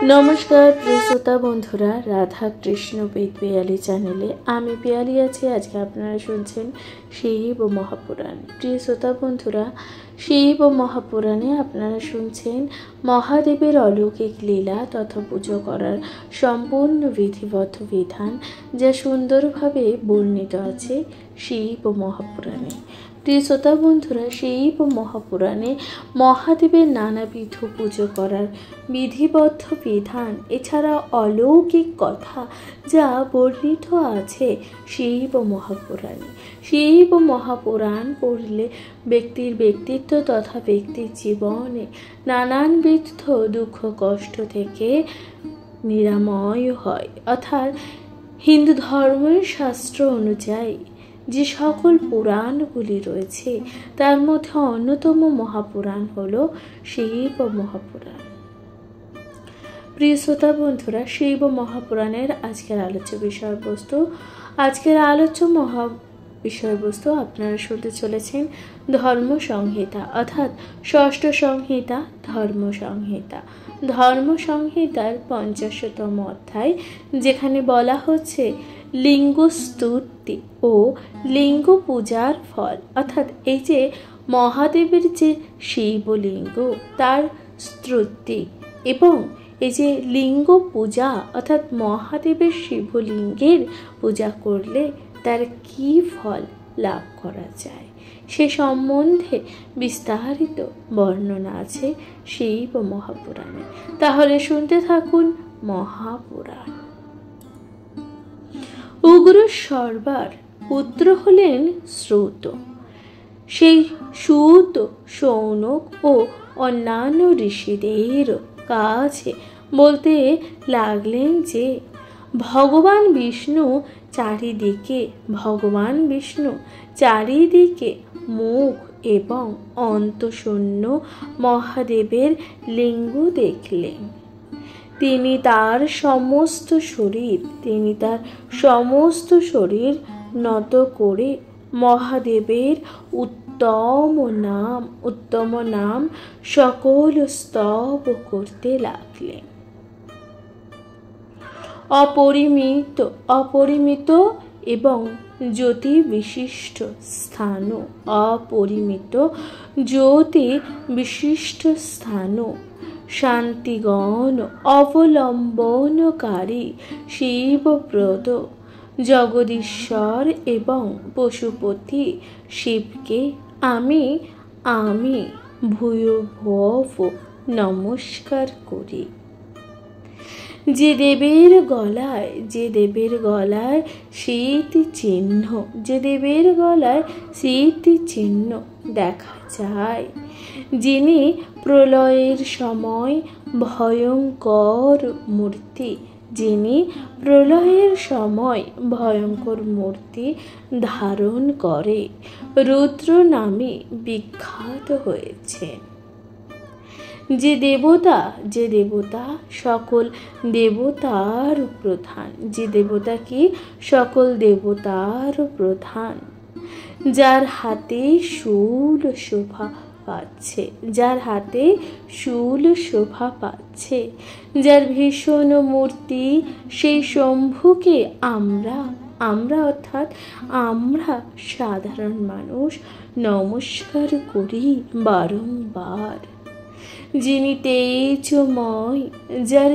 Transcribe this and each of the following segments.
नमस्कार प्रिय श्रोता बंधुरा राधा कृष्ण पेट पियाली चैनेले आमी पियाली आछि। आज के आपनारा शुनछेन शिव महापुराण। प्रिय श्रोता बंधुरा शिव महापुराणे आपनारा शुनछेन महादेवेर अलौकिक लीला तथा पुजो करार सम्पूर्ण विधिबद्ध विधान जा सुंदरभावे बर्णित आछे शिव महापुराणे। प्रिय श्रोता बंधुरा शिव महापुराणे महादेवेर नानाविध पुजो करार विधिबद्ध विधान एछाड़ा अलौकिक कथा जा बर्णित आछे शिव महापुराणे। शिव महापुराण पढ़ले व्यक्तिर व्यक्तित्व तथा व्यक्तिर जीवने नानानविध दुख कष्ट थेके निरामय हय। अर्थात हिंदू धर्मेर शास्त्र अनुयायी যে সকল পুরাণগুলি রয়েছে তার মধ্যে অন্যতম মহাপুরাণ হলো শিব মহাপুরাণ। প্রিয় শ্রোতা বন্ধুরা, শিব মহাপুরাণের আজকের আলোচ্য বিষয়বস্তু আপনারা শুনতে চলেছেন ধর্ম সংহিতা, অর্থাৎ ষষ্ঠ সংহিতা ধর্ম সংহিতা। ধর্ম সংহিতার 50তম অধ্যায়, যেখানে বলা হচ্ছে লিঙ্গ স্তুতি ও লিঙ্গ পূজার ফল। অর্থাৎ এই যে মহাদেবের যে শিবলিঙ্গ তার স্তুতি এবং এই যে লিঙ্গ পূজা অর্থাৎ মহাদেবের শিবলিঙ্গের পূজা করলে তার কি ফল লাভ করা যায় সে সম্বন্ধে বিস্তারিত বর্ণনা আছে শিব মহাপুরাণে। তাহলে শুনতে থাকুন মহাপুরাণ। উগ্র সর্বার পুত্র হলেন শ্রুত। সেই সুত শৌনক ও অন্যান্য ঋষিদের কাছে বলতে লাগলেন যে ভগবান বিষ্ণু চারিদিকে মুখ এবং অন্তশূন্য মহাদেবের লিঙ্গ দেখলেন। তিনি তার সমস্ত শরীর নত করে মহাদেবের উত্তম নাম সকল স্তব করতে লাগলেন। অপরিমিত এবং জ্যোতি বিশিষ্ট স্থান শান্তিগণ অবলম্বনকারী শিবপ্রদ জগদীশ্বর এবং পশুপতি শিবকে আমি ভূয়ভুব নমস্কার করি। যে দেবের গলায় স্মৃতি চিহ্ন দেখা যায়, যিনি প্রলয়ের সময় ভয়ঙ্কর মূর্তি ধারণ করে রুদ্র নামে বিখ্যাত হয়েছেন। যে দেবতা সকল দেবতার প্রধান, যার হাতে শূল শোভা পাচ্ছে, যার ভীষণ মূর্তি, সেই শম্ভুকে আমরা অর্থাৎ আমরা সাধারণ মানুষ নমস্কার করি বারংবার। যিনি তেজময়, যার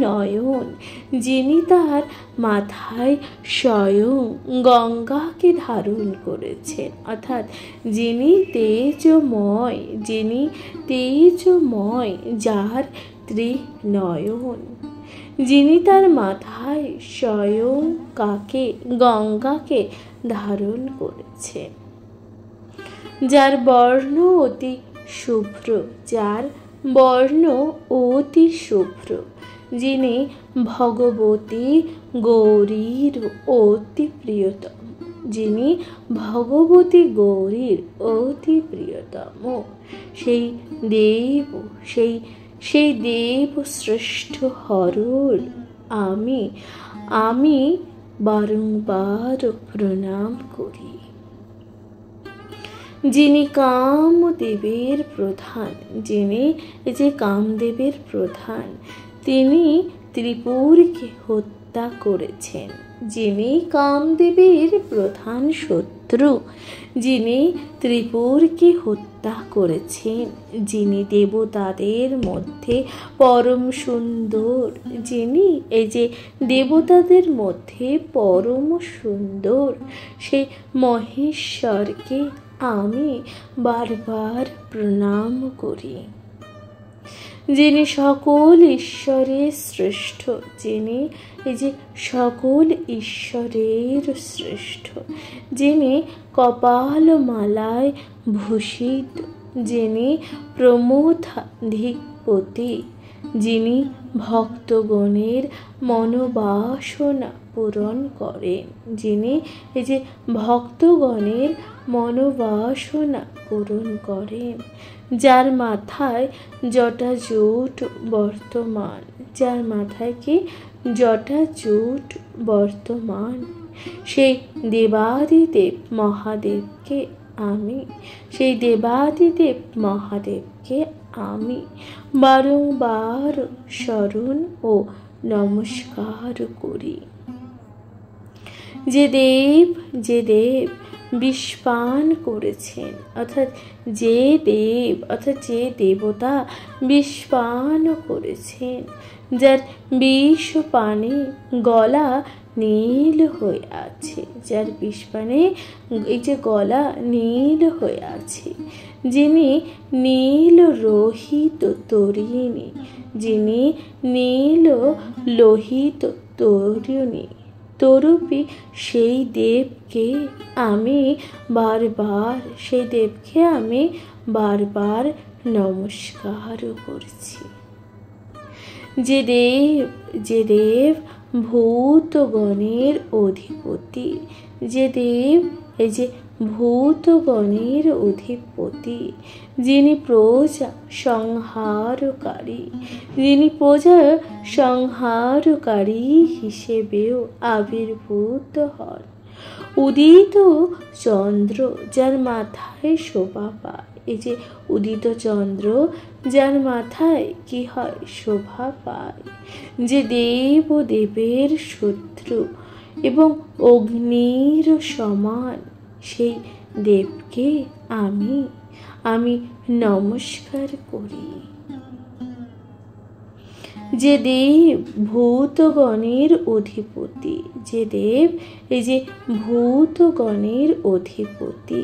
নয়ন, যিনি তার মাথায় স্বয়ং গঙ্গাকে ধারণ করেছেন। অর্থাৎ যিনি তেজময়, যার ত্রিনয়ন, যিনি তার মাথায় স্বয়ং গঙ্গাকে ধারণ করেছেন। যার বর্ণ অতি শুভ্র, যিনি ভগবতী গৌরীর অতি প্রিয়তম, সেই দেব শ্রেষ্ঠ হরর আমি বারংবার প্রণাম করি। যিনি কামদেবের প্রধান, তিনি ত্রিপুরকে হত্যা করেছেন। যিনি কামদেবের প্রধান শত্রু, যিনি ত্রিপুরকে হত্যা করেছেন, যিনি দেবতাদের মধ্যে পরম সুন্দর, যিনি এই যে দেবতাদের মধ্যে পরম সুন্দর, সেই মহেশ্বরকে আমি বারবার প্রণাম করি। যিনি সকল ঈশ্বরের শ্রেষ্ঠ, যিনি এই যে সকল ঈশ্বরের শ্রেষ্ঠ, যিনি কপালমালায় ভূষিত, যিনি প্রমোদাধিপতি, যিনি ভক্তগণের মনোবাসনা পূরণ করেন, যিনি এই যে ভক্তগণের মনোবাসনা পূরণ করেন, যার মাথায় জটাজুট বর্তমান, যার মাথায় কি জটাজুট বর্তমান, সেই দেবাদিদেব মহাদেবকে আমি, সেই দেবাদিদেব মহাদেবকে আমি বারংবার স্মরণ ও নমস্কার করি। যে দেব বিষপান করেছেন, অর্থাৎ যে দেবতা বিষপান করেছেন, যার বিষ পানে গলা নীল হয়ে আছে, যার বিষপানে এই যে গলা নীল হয়ে আছে, যিনি নীল রোহিত তরিণী, যিনি নীল লোহিত তরুণী তরুপী, সেই দেবকে আমি বারবার নমস্কার করছি। যে দেব ভূতগণের অধিপতি, যে দেব এই যে ভূতগণের অধিপতি, যিনি প্রজা সংহারকারী, যিনি প্রজা সংহারকারী হিসেবেও আবির্ভূত হন। উদিত চন্দ্র, যার মাথায় শোভা পায়, এই যে উদিত চন্দ্র, যার মাথায় কি হয় শোভা পায়, যে দেবের শত্রু এবং অগ্নির সমান, সেই দেবকে আমি নমস্কার করি। যে দেব ভূতগণের অধিপতি, যে দেব এই যে ভূতগণের অধিপতি,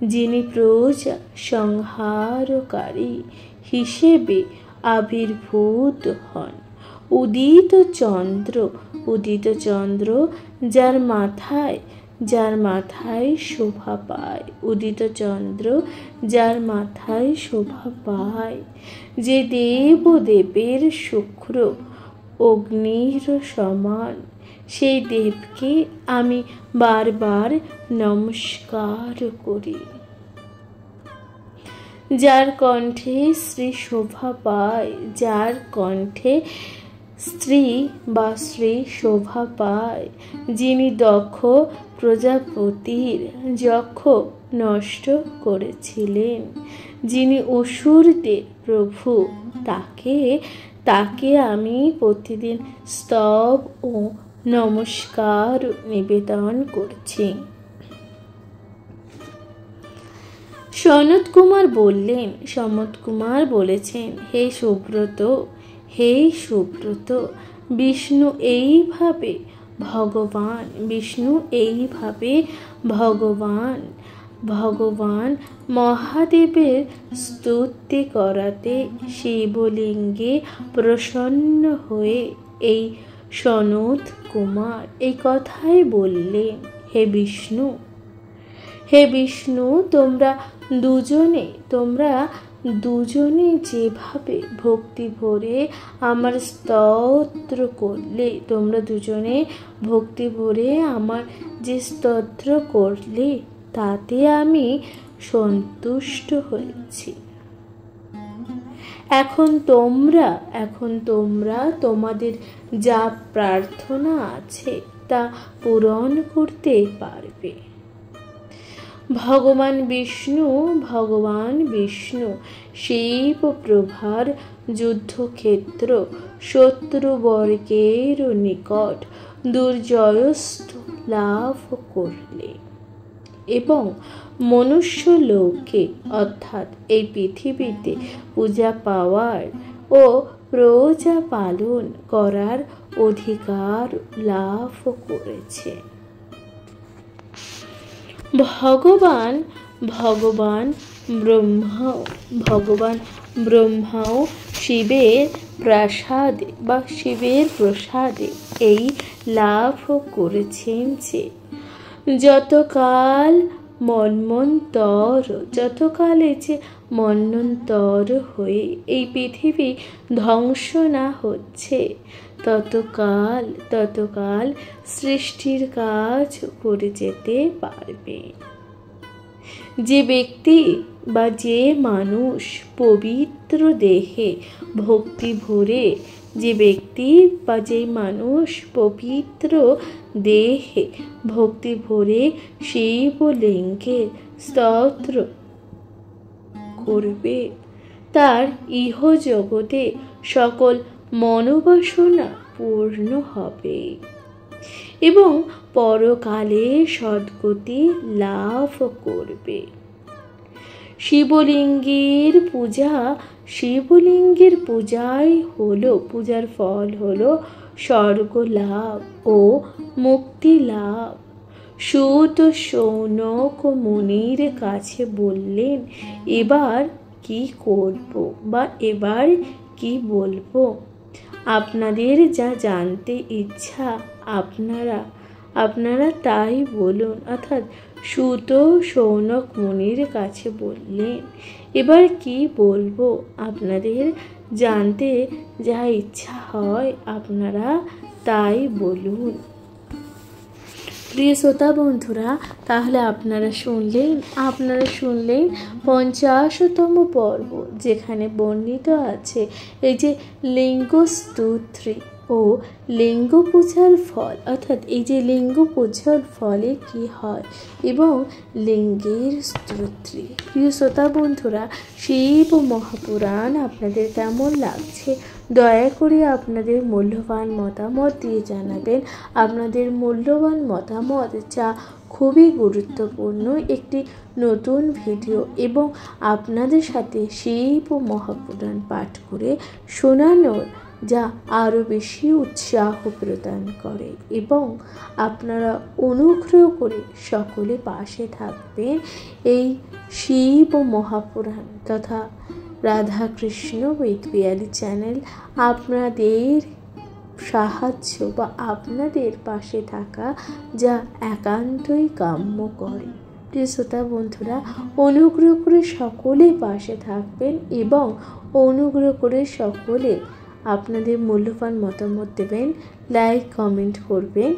যিনি প্রজা সংহারকারী হিসেবে আবির্ভূত হন। উদিত চন্দ্র, যার মাথায় শোভা পায়, উদিত চন্দ্র, যার মাথায় শোভা পায়, যে দেবের শুক্র অগ্নির সমান, সেই দেবকে আমি বারবার নমস্কার করি। যার কণ্ঠে শ্রী শোভা পায়, যার কণ্ঠে স্ত্রী বা শ্রী শোভা পায়, যিনি দক্ষ প্রজাপতির যক্ষ নষ্ট করেছিলেন, যিনি অসুরদের প্রভু, তাকে আমি প্রতিদিন স্তব ও নমস্কার নিবেদন করছি। সনত কুমার বলেছেন, হে সুব্রত, বিষ্ণু এইভাবে ভগবান মহাদেবের স্তুতি করাতে শিবলিঙ্গে প্রসন্ন হয়ে এই সনত কুমার এই কথাই বললেন, হে বিষ্ণু, তোমরা দুজনে যেভাবে ভক্তি ভরে আমার স্তোত্র করলে, তোমরা দুজনে ভক্তি ভরে আমার যে স্তোত্র করলে, তাতে আমি সন্তুষ্ট হয়েছি। এখন তোমরা তোমাদের যা প্রার্থনা আছে তা পূরণ করতে পারবে। ভগবান বিষ্ণু শিব প্রভার যুদ্ধক্ষেত্র শত্রুবর্গের নিকট দুর্জয়স্থ লাভ করলে এবং মনুষ্য লোকে অর্থাৎ এই পৃথিবীতে পূজা পাওয়ার ও প্রজা পালন করার অধিকার লাভ করেছে। ভগবান ব্রহ্মাও শিবের প্রসাদে এই লাভ করেছেন যে যতকাল মন্বন্তর হয়ে এই পৃথিবী ধ্বংস না হচ্ছে ততকাল সৃষ্টির কাজ করে যেতে পারবে। যে ব্যক্তি বা যে মানুষ পবিত্র দেহে ভক্তি ভরে শিবলিঙ্গের স্তোত্র করবে তার ইহ জগতে সকল মনোবাসনা পূর্ণ হবে এবং পরকালে সদ্গতি লাভ করবে। শিবলিঙ্গের পূজার ফল হলো স্বর্গ লাভ ও মুক্তি লাভ। সুত শৌনক মুনির কাছে বললেন, এবার কি বলবো? আপনাদের যা জানতে ইচ্ছা আপনারা তাই বলুন। অর্থাৎ সুত শৌনক মুনির কাছে বললেন, এবার কি বলবো? আপনাদের জানতে যা ইচ্ছা হয় আপনারা তাই বলুন। প্রিয় শ্রোতা বন্ধুরা, তাহলে আপনারা শুনলেন 50তম পর্ব, যেখানে বর্ণিত আছে এই যে লিঙ্গ স্তোত্রী ও লিঙ্গ পূজার ফল, অর্থাৎ এই যে লিঙ্গ পূজার ফলে কি হয় এবং লিঙ্গের স্তোত্রী। প্রিয় শ্রোতা বন্ধুরা, শিব মহাপুরাণ আপনাদের কেমন লাগছে দয়া করে আপনাদের মূল্যবান মতামত দিয়ে জানাবেন। আপনাদের মূল্যবান মতামত যা খুবই গুরুত্বপূর্ণ একটি নতুন ভিডিও এবং আপনাদের সাথে শিব মহাপুরাণ পাঠ করে শোনানোর যা আরও বেশি উৎসাহ প্রদান করে এবং আপনারা অনুগ্রহ করে সকলে পাশে থাকবেন। এই শিব মহাপুরাণ তথা রাধাকৃষ্ণ বেদপিয়ালি চ্যানেল আপনাদের সাহায্য বা আপনাদের পাশে থাকা যা একান্তই কাম্য করে। প্রিয় শ্রোতা বন্ধুরা, অনুগ্রহ করে সকলে পাশে থাকবেন এবং অনুগ্রহ করে সকলে আপনাদের মূল্যবান মতামত দেবেন, লাইক কমেন্ট করবেন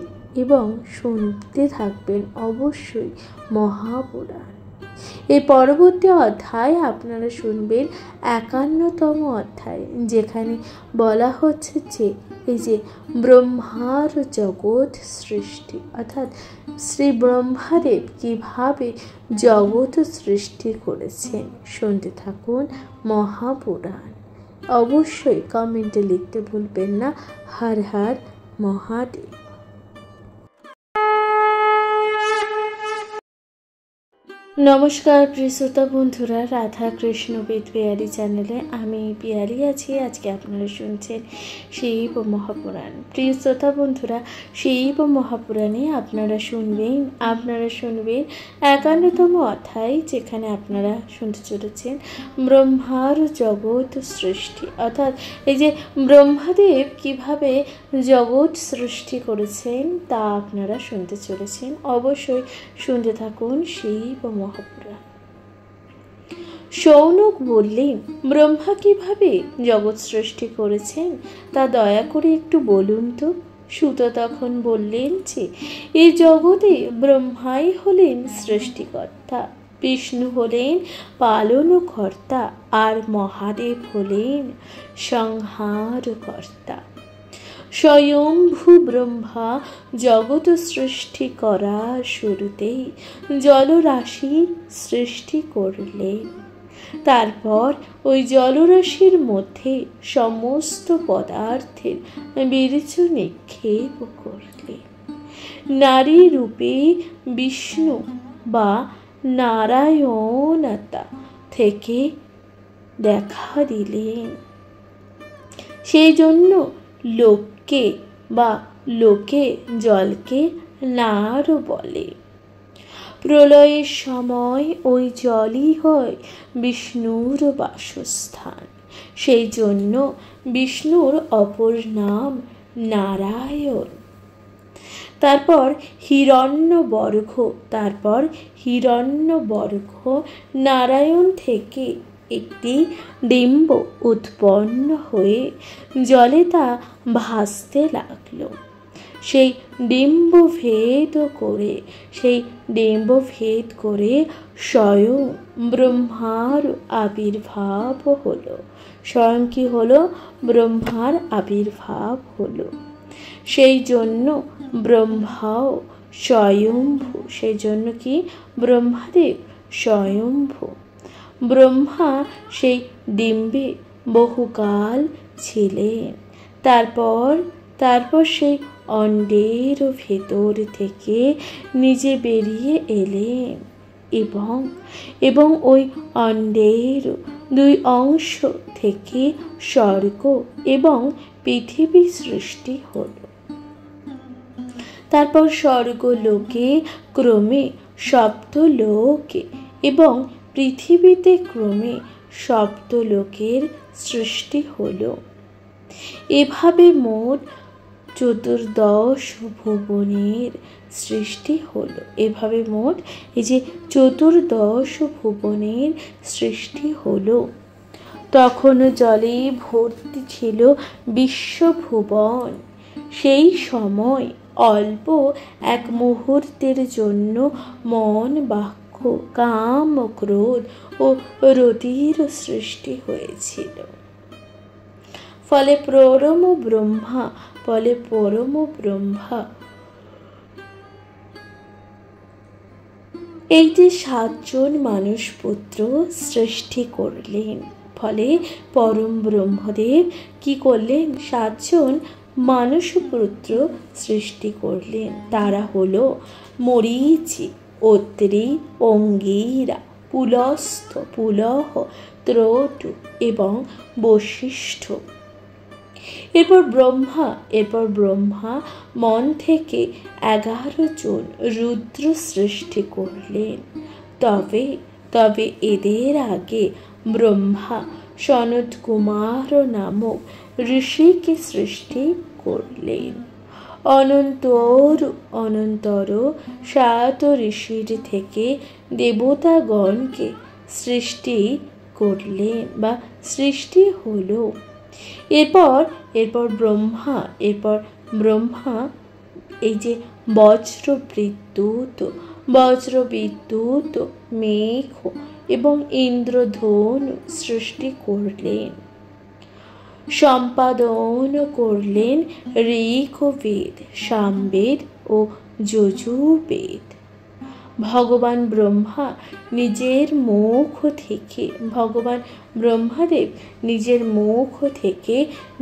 এবং শুনতে থাকবেন অবশ্যই মহাপুরাণ। এই পরবর্তী অধ্যায় আপনারা শুনবেন 51তম অধ্যায়, যেখানে বলা হচ্ছে যে এই যে ব্রহ্মার জগৎ সৃষ্টি, অর্থাৎ শ্রী ব্রহ্মাদেব কিভাবে জগৎ সৃষ্টি করেছেন। শুনতে থাকুন মহাপুরাণ। অবশ্যই কমেন্টে লিখতে ভুলবেন না, হর হর মহাদেব। নমস্কার প্রিয় শ্রোতা বন্ধুরা, রাধা কৃষ্ণ বেদপিয়ালি চ্যানেলে আমি পিয়ালি আছি। আজকে আপনারা শুনছেন শিব মহাপুরাণ। প্রিয় শ্রোতা বন্ধুরা, শিব মহাপুরাণে আপনারা শুনবেন 51তম অধ্যায়, যেখানে আপনারা শুনতে চলেছেন ব্রহ্মার জগৎ সৃষ্টি, অর্থাৎ এই যে ব্রহ্মাদেব কিভাবে জগৎ সৃষ্টি করেছেন তা আপনারা শুনতে চলেছেন। অবশ্যই শুনতে থাকুন শিব মহাপুরাণ। শৌনক বললেন, ব্রহ্মা কিভাবে জগৎ সৃষ্টি করেছেন তা দয়া করে একটু বলুন তো। সুত তখন বললেন যে এই জগতে ব্রহ্মাই হলেন সৃষ্টিকর্তা, বিষ্ণু হলেন পালনকর্তা আর মহাদেব হলেন সংহারকর্তা। স্বয়ম্ভু ব্রহ্মা জগৎ সৃষ্টি করা শুরুতেই জলরাশি সৃষ্টি করলেন। তারপর ওই জলরাশির মধ্যে সমস্ত পদার্থের বীর্য নিক্ষেপ করলেন। নারী রূপে বিষ্ণু বা নারায়ণতা থেকে দেখা দিলেন। সেই জন্য লোকে জলকে নার বলে। প্রলয়ের সময় ওই জলই হয় বিষ্ণুর বাসস্থান। সেই জন্য বিষ্ণুর অপর নাম নারায়ণ। তারপর হিরণ্যবর্ঘ নারায়ণ থেকে একটি ডিম্ব উৎপন্ন হয়ে জলে তা ভাসতে লাগলো। সেই ডিম্ব ভেদ করে স্বয়ং ব্রহ্মার আবির্ভাব হলো। স্বয়ং কি হলো? ব্রহ্মার আবির্ভাব হলো। সেই জন্য ব্রহ্মাও স্বয়ম্ভু। সেই জন্য কি? ব্রহ্মাদেব স্বয়ম্ভু। ব্রহ্মা সেই ডিম্বে বহুকাল ছিলেন। তারপর সেই অণ্ডের ভেতর থেকে নিজে বেরিয়ে এলেন এবং ওই অণ্ডের দুই অংশ থেকে স্বর্গ এবং পৃথিবী সৃষ্টি হলো। তারপর স্বর্গলোকে ক্রমে সপ্তলোকে এবং পৃথিবীতে ক্রমে সপ্তলোকের সৃষ্টি হলো। এভাবে মোট 14 ভুবনের সৃষ্টি হলো। এভাবে মোট এই যে 14 ভুবনের সৃষ্টি হলো। তখনও জলে ভর্তি ছিল বিশ্বভুবন। সেই সময় অল্প এক মুহূর্তের জন্য মন, বাক্য, কাম, ক্রোধ ও রতির সৃষ্টি হয়েছিল। ফলে পরম ব্রহ্মা এই যে 7 জন মানুষ পুত্র সৃষ্টি করলেন। ফলে পরম ব্রহ্মদেব কি করলেন? 7 জন মানুষ পুত্র সৃষ্টি করলেন। তারা হলো মরীচি, অত্রি, অঙ্গিরা, পুলস্ত, পুলহ, ত্রটু এবং বশিষ্ঠ। এরপর ব্রহ্মা মন থেকে 11 জন রুদ্র সৃষ্টি করলেন। তবে এদের আগে ব্রহ্মা সনত কুমার নামক ঋষিকে সৃষ্টি করলেন। অনন্তর 7 ঋষির থেকে দেবতাগণকে সৃষ্টি করলেন বা সৃষ্টি হলো। এরপর ব্রহ্মা এই যে বজ্রবিদ্যুৎ, মেঘ এবং ইন্দ্রধনু সৃষ্টি করলেন। সম্পাদন করলেন ঋগ্বেদ, সামবেদ ও যজুর্বেদ। ভগবান ব্রহ্মাদেব নিজের মুখ থেকে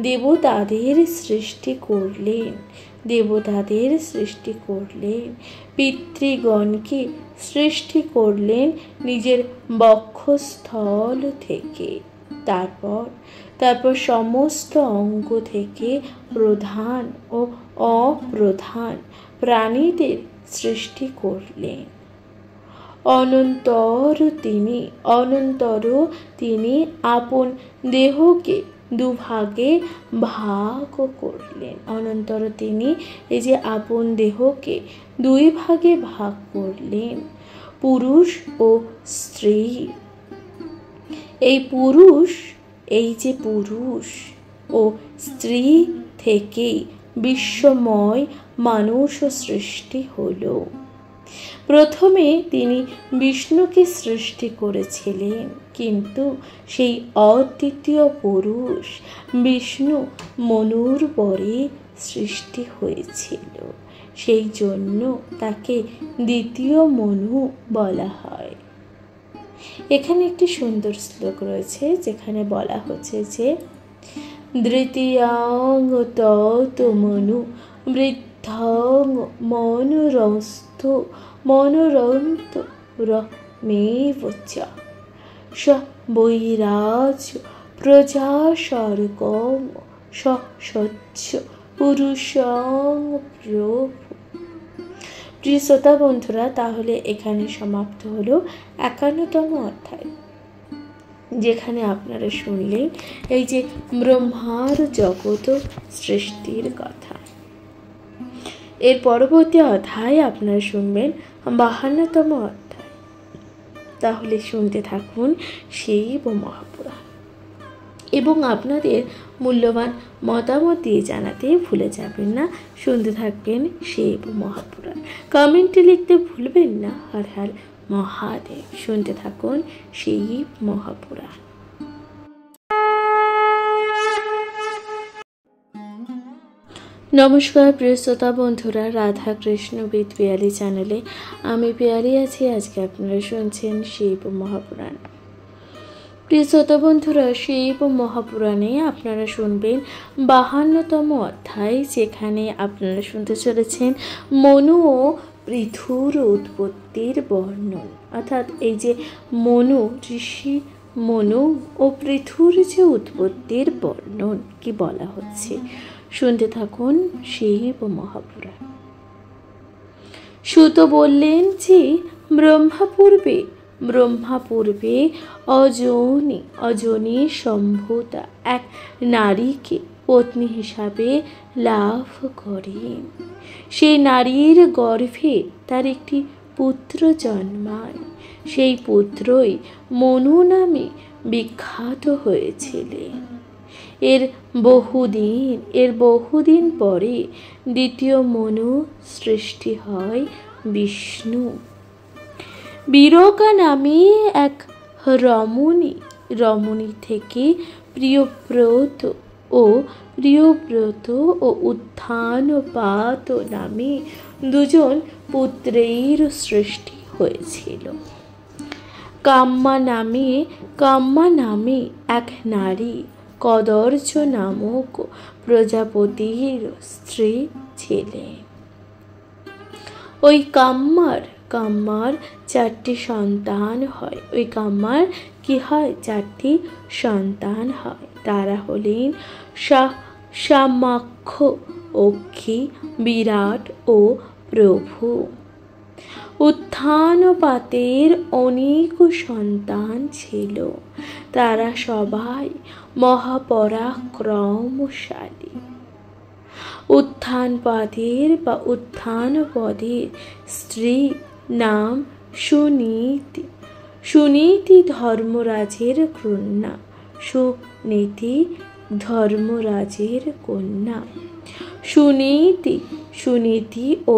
দেবতাদের সৃষ্টি করলেন। পিতৃগণকে সৃষ্টি করলেন নিজের বক্ষস্থল থেকে। তারপর সমস্ত অঙ্গ থেকে প্রধান ও অপ্রধান প্রাণীদের সৃষ্টি করলেন। অনন্তর তিনি আপন দেহকে দুভাগে ভাগ করলেন। অনন্তর তিনি এই যে আপন দেহকে 2 ভাগে ভাগ করলেন, পুরুষ ও স্ত্রী। এই পুরুষ ও স্ত্রী থেকেই বিশ্বময় মানুষ সৃষ্টি হলো। প্রথমে তিনি বিষ্ণুকে সৃষ্টি করেছিলেন, কিন্তু সেই অদ্বিতীয় পুরুষ বিষ্ণু মনুর পরে সৃষ্টি হয়েছিল, সেই জন্য তাকে দ্বিতীয় মনু বলা হয়। এখানে একটি সুন্দর শ্লোক রয়েছে, যেখানে বলা হচ্ছে যে দ্বিতীয়ং তত মনু বৃদ্ধং মনুরস্থ মনুরন্ত রমেব চ স বৈরাজ্য প্রজা স্বর্গং স্বচ্ছ পুরুষং প্রভু। প্রিয় শ্রোতা বন্ধুরা, তাহলে এখানে সমাপ্ত হলো 51তম অধ্যায়, যেখানে আপনারা শুনলেন এই যে ব্রহ্মার জগৎ সৃষ্টির কথা। এর পরবর্তী অধ্যায় আপনারা শুনবেন 52তম অধ্যায়। তাহলে শুনতে থাকুন শিব মহাপুরাণ এবং আপনাদের মূল্যবান মতামত দিয়ে জানাতে ভুলে যাবেন না। শুনতে থাকবেন শিব মহাপুরাণ, কমেন্টে লিখতে ভুলবেন না হর হর মহাদেব। শুনতে থাকুন শিব মহাপুরাণ। নমস্কার প্রিয় শ্রোতা বন্ধুরা, রাধা কৃষ্ণ বিদ পিয়ালি চ্যানেলে আমি পিয়ালি আছি। আজকে আপনারা শুনছেন শিব মহাপুরাণ। প্রিয় শ্রোতা বন্ধুরা, শিব মহাপুরাণে আপনারা শুনবেন 52তম অধ্যায়, যেখানে আপনারা শুনতে চলেছেন মনু ও পৃথুর উৎপত্তির বর্ণন। অর্থাৎ এই যে মনু ঋষি মনু ও পৃথুর যে উৎপত্তির বর্ণন কি বলা হচ্ছে, শুনতে থাকুন শিব মহাপুরাণ। সুত বললেন যে ব্রহ্মা পূর্বে অজনী সম্ভূতা এক নারীকে পত্নী হিসাবে লাভ করেন। সেই নারীর গর্ভে তার একটি পুত্র জন্মায়। সেই পুত্রই মনু নামে বিখ্যাত হয়েছিলেন। এর বহুদিন পরে দ্বিতীয় মনু সৃষ্টি হয় বিষ্ণু। বীরকা নামে এক রমণী থেকে প্রিয়ব্রত ও উত্থানপাত নামে দুজন পুত্রের সৃষ্টি হয়েছিল। কাম্মা নামে এক নারী কদর্য নামক প্রজাপতির স্ত্রী ছিলেন। ওই কাম্মার 4টি সন্তান হয়। চারটি সন্তান হয়। তারা হলেন সামাক্ষ, অক্ষী, বিরাট ও প্রভু। উত্থানপাতের অনেক সন্তান ছিল। তারা সবাই মহাপরাক্রমশালী। উত্থানপদের স্ত্রী নাম সুনীতি ধর্মরাজের কন্যা। সুনীতি ও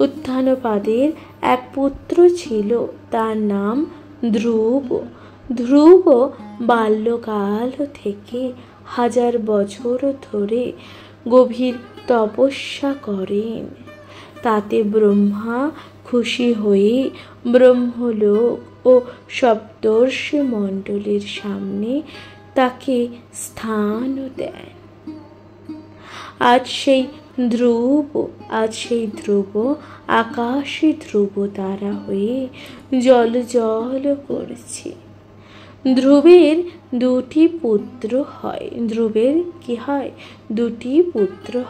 উত্থানপাদের এক পুত্র ছিল, তার নাম ধ্রুব বাল্যকাল থেকে 1000 বছর ধরে গভীর তপস্যা করেন। তাতে ব্রহ্মা খুশি হয়ে ব্রহ্মলোক ও সপ্তর্ষি মণ্ডলীর সামনে তাকে স্থান দেন। আজ সেই ধ্রুব আকাশে ধ্রুব তারা হয়ে জল করছে। ধ্রুবের 2টি পুত্র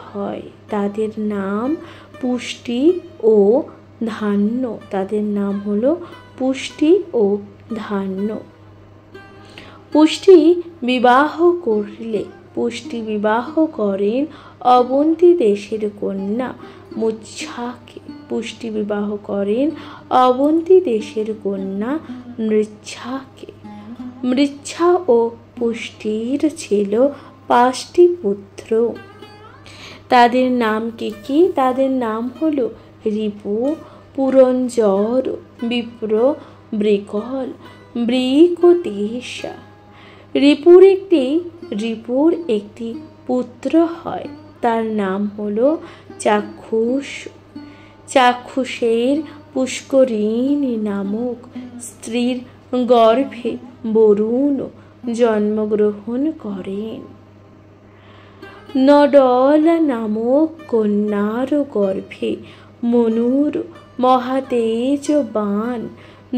হয়। তাদের নাম পুষ্টি ও ধান্য। পুষ্টি বিবাহ করেন অবন্তী দেশের কন্যা মৃচ্ছাকে। মৃচ্ছা ও পুষ্টির ছিল 5টি পুত্র। তাদের নাম কি? তাদের নাম হলো রিপু, পুরঞ্জর, বিপ্র, বৃকল, বৃকদেশা। রিপুর একটি পুত্র হয়, তার নাম হলো চাক্ষুষ। চাক্ষুষের পুষ্করিণী নামক স্ত্রীর গর্ভে বরুণ জন্মগ্রহণ করেন। নডলা নামক কন্যার গর্ভে মনুর মহাতেজবান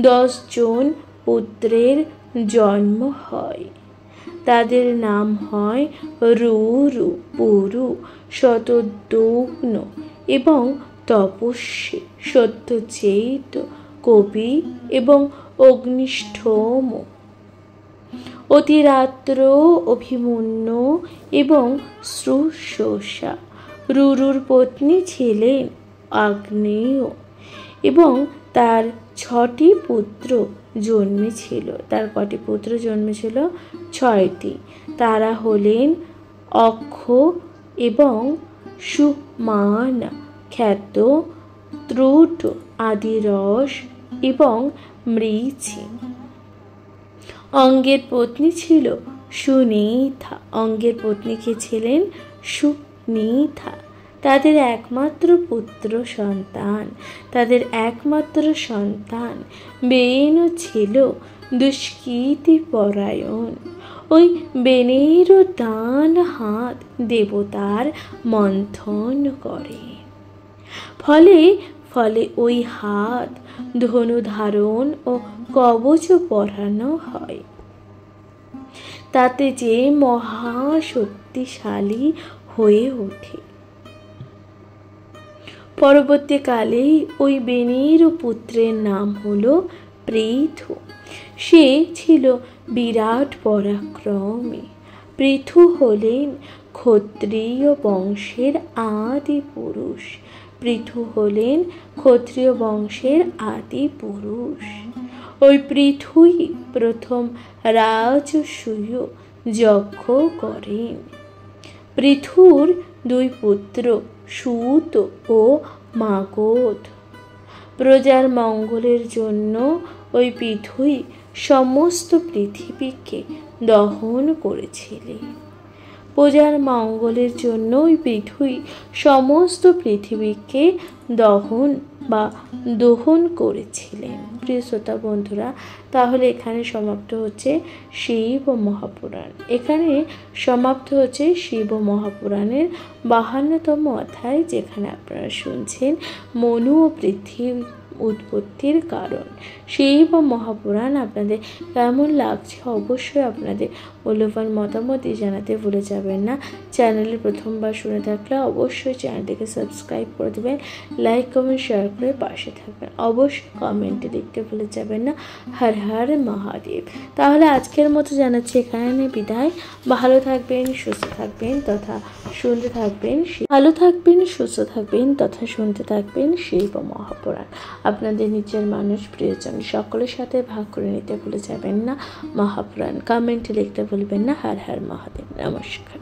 10 জন পুত্রের জন্ম হয়। তাদের নাম হয় রুরু, পুরু, শতদ্রুম্ন এবং তপস্বী, সত্যজিৎ, কবি এবং অগ্নিষ্ঠোম। অতিরাত্র, অভিমন্যু এবং শ্রুষোষা। রুরুর পত্নী ছিলেন আগ্নেয় এবং তার 6টি পুত্র জন্মেছিল। তার কটি পুত্র জন্মেছিল? 6টি। তারা হলেন অক্ষ এবং সুমান, খ্যাত, ত্রুট, আদিরস এবং মৃছি। অঙ্গের পত্নী ছিল সুনীতা। অঙ্গের পত্নী কে ছিলেন? সুনীতা। তাদের একমাত্র সন্তান বেনু ছিল দুষ্কৃতিপরায়ণ। ওই বেনেরও ডান হাত দেবতার মন্থন করে। ফলে ওই হাত ধনু ধারণ ও কবচ পরানো হয়। তাতে যে মহাশক্তিশালী হয়ে ওঠে। পরবর্তীকালে ওই বেনের পুত্রের নাম হলো পৃথু। সে ছিল বিরাট পরাক্রমী। পৃথু হলেন ক্ষত্রিয় বংশের আদি পুরুষ। ওই পৃথুই প্রথম রাজসূয় যজ্ঞ করেন। পৃথুর 2 পুত্র সুত ও মাগধ। প্রজার মঙ্গলের জন্য ওই পৃথুই সমস্ত পৃথিবীকে দহন করেছিলেন। প্রজার মঙ্গলের জন্য ওই পৃথুই সমস্ত পৃথিবীকে দহন করেছিলেন। প্রিয় শ্রোতা বন্ধুরা, তাহলে এখানে সমাপ্ত হচ্ছে শিব মহাপুরাণ। এখানে সমাপ্ত হচ্ছে শিব মহাপুরাণের 52তম অধ্যায়, যেখানে আপনারা শুনছেন মনু ও পৃথিবী উৎপত্তির কারণ। শিব মহাপুরাণ আপনাদের কেমন লাগছে অবশ্যই আপনাদের মূল্যবান মতামত জানাতে ভুলে যাবেন না। চ্যানেলে প্রথমবার শুনে থাকলে অবশ্যই চ্যানেলটিকে সাবস্ক্রাইব করে দেবেন, লাইক কমেন্ট শেয়ার করে পাশে থাকবেন। অবশ্যই কমেন্টে লিখতে ভুলে যাবেন না হর হর মহাদেব। তাহলে আজকের মতো জানাচ্ছি এখানে বিদায়। ভালো থাকবেন, সুস্থ থাকবেন তথা শুনতে থাকবেন শিব মহাপুরাণ। আপনাদের নিজের মানুষ, প্রিয়জন সকলের সাথে ভাগ করে নিতে ভুলে যাবেন না মহাপুরাণ। কমেন্টে লিখতে ভুলবেন না হর হর মহাদেব। নমস্কার।